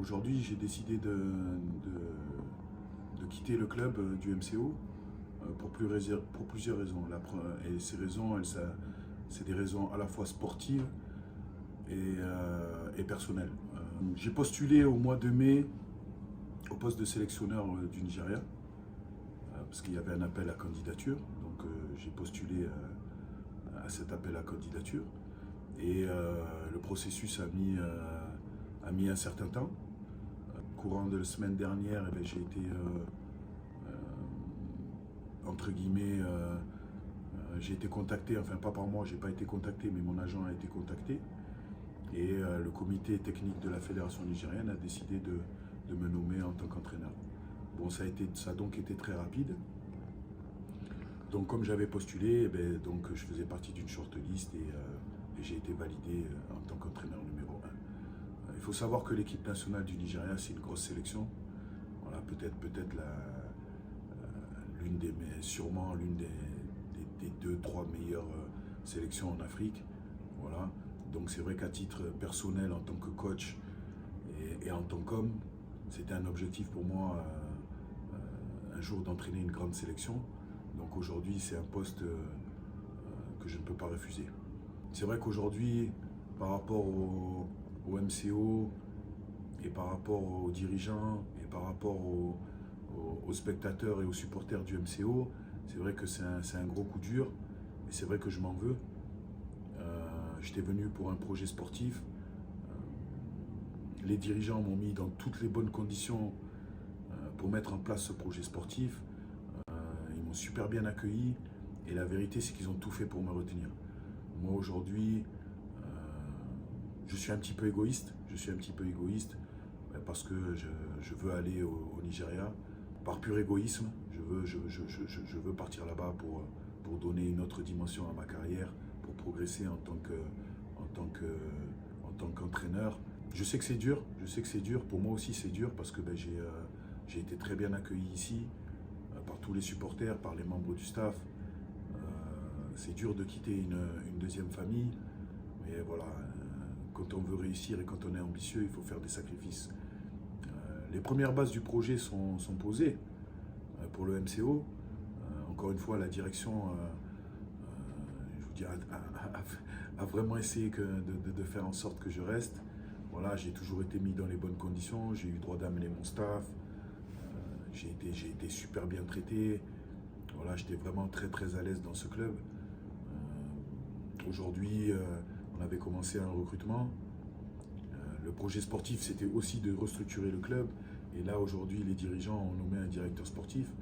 Aujourd'hui, j'ai décidé de quitter le club du MCO pour plusieurs raisons. Et ces raisons, c'est des raisons à la fois sportives et personnelles. J'ai postulé au mois de mai au poste de sélectionneur du Nigeria, parce qu'il y avait un appel à candidature. Donc j'ai postulé à cet appel à candidature. Et le processus a mis un certain temps. Courant de la semaine dernière, j'ai été, entre guillemets, j'ai été contacté, enfin pas par moi, j'ai pas été contacté, mais mon agent a été contacté. Et le comité technique de la fédération nigérienne a décidé de me nommer en tant qu'entraîneur. Bon, ça a donc été très rapide. Donc comme j'avais postulé, donc, je faisais partie d'une shortlist et j'ai été validé en tant qu'entraîneur numéro 1. Il faut savoir que l'équipe nationale du Nigeria, c'est une grosse sélection. Voilà, sûrement l'une des 2-3 meilleures sélections en Afrique. Voilà. Donc c'est vrai qu'à titre personnel, en tant que coach et en tant qu'homme, c'était un objectif pour moi un jour d'entraîner une grande sélection. Donc aujourd'hui, c'est un poste que je ne peux pas refuser. C'est vrai qu'aujourd'hui, par rapport au MCO et par rapport aux dirigeants et par rapport aux spectateurs et aux supporters du MCO, c'est vrai que c'est un gros coup dur et c'est vrai que je m'en veux. J'étais venu pour un projet sportif. Les dirigeants m'ont mis dans toutes les bonnes conditions pour mettre en place ce projet sportif. Ils m'ont super bien accueilli et la vérité, c'est qu'ils ont tout fait pour me retenir. Moi aujourd'hui, je suis un petit peu égoïste. Parce que je veux aller au Nigeria par pur égoïsme. Je veux partir là-bas pour donner une autre dimension à ma carrière, pour progresser en tant qu'entraîneur. Je sais que c'est dur, pour moi aussi c'est dur parce que j'ai été très bien accueilli ici par tous les supporters, par les membres du staff. C'est dur de quitter une deuxième famille, mais voilà, quand on veut réussir et quand on est ambitieux, il faut faire des sacrifices. Les premières bases du projet sont posées pour le MCO. Encore une fois, la direction je vous dis, a vraiment essayé de faire en sorte que je reste. Voilà, j'ai toujours été mis dans les bonnes conditions, j'ai eu droit d'amener mon staff, j'ai été super bien traité. Voilà, j'étais vraiment très très à l'aise dans ce club. Aujourd'hui, on avait commencé un recrutement. Le projet sportif, c'était aussi de restructurer le club. Et là, aujourd'hui, les dirigeants ont nommé un directeur sportif.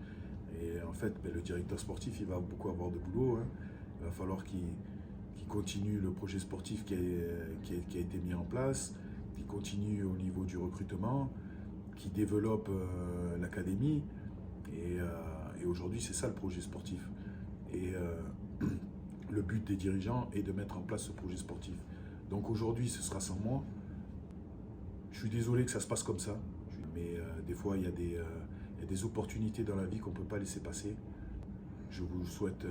Et en fait, le directeur sportif, il va beaucoup avoir de boulot. Il va falloir qu'il continue le projet sportif qui a été mis en place, qu'il continue au niveau du recrutement, qu'il développe l'académie. Et aujourd'hui, c'est ça le projet sportif. Et le but des dirigeants est de mettre en place ce projet sportif. Donc aujourd'hui, ce sera sans moi. Je suis désolé que ça se passe comme ça, mais des fois, il y a des opportunités dans la vie qu'on ne peut pas laisser passer. Je vous souhaite,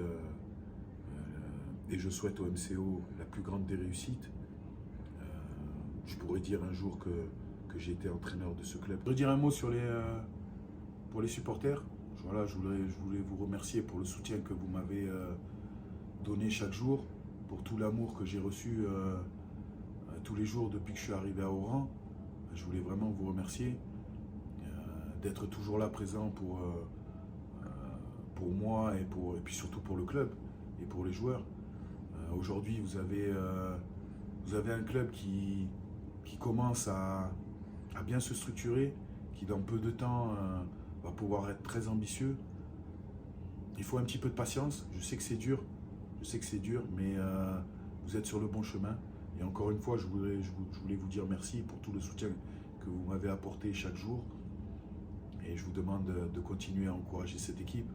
et je souhaite au MCO la plus grande des réussites. Je pourrais dire un jour que j'ai été entraîneur de ce club. Je voudrais dire un mot pour les supporters. Voilà, je voulais vous remercier pour le soutien que vous m'avez donné chaque jour, pour tout l'amour que j'ai reçu tous les jours depuis que je suis arrivé à Oran. Je voulais vraiment vous remercier d'être toujours là présent pour moi et puis surtout pour le club et pour les joueurs. Aujourd'hui, vous avez un club qui commence à bien se structurer, qui dans peu de temps va pouvoir être très ambitieux. Il faut un petit peu de patience, je sais que c'est dur, mais vous êtes sur le bon chemin. Et encore une fois, je voulais vous dire merci pour tout le soutien que vous m'avez apporté chaque jour. Et je vous demande de continuer à encourager cette équipe.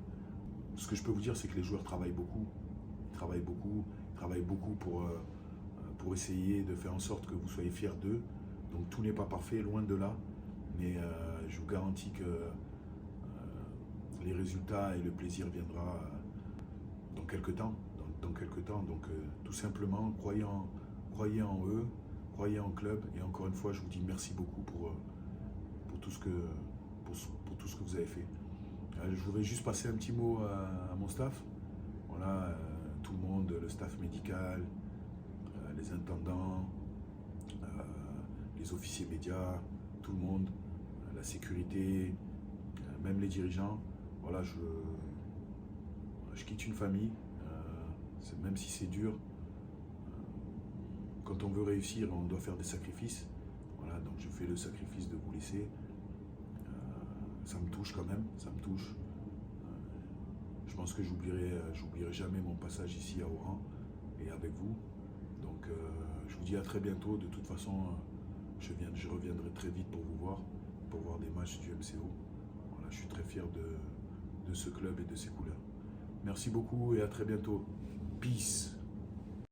Ce que je peux vous dire, c'est que les joueurs travaillent beaucoup. Ils travaillent beaucoup pour essayer de faire en sorte que vous soyez fiers d'eux. Donc tout n'est pas parfait, loin de là. Mais je vous garantis que les résultats et le plaisir viendra dans quelques temps. Donc tout simplement, croyez en eux, croyez en club. Et encore une fois, je vous dis merci beaucoup pour tout ce que vous avez fait. Je voudrais juste passer un petit mot à mon staff. Voilà, tout le monde, le staff médical, les intendants, les officiers médias, tout le monde, la sécurité, même les dirigeants. Voilà, je quitte une famille, même si c'est dur. Quand on veut réussir, on doit faire des sacrifices. Voilà, donc je fais le sacrifice de vous laisser. Ça me touche quand même, ça me touche. Je pense que j'oublierai jamais mon passage ici à Oran et avec vous. Donc je vous dis à très bientôt. De toute façon, je reviendrai très vite pour vous voir, pour voir des matchs du MCO. Voilà, je suis très fier de ce club et de ses couleurs. Merci beaucoup et à très bientôt. Peace.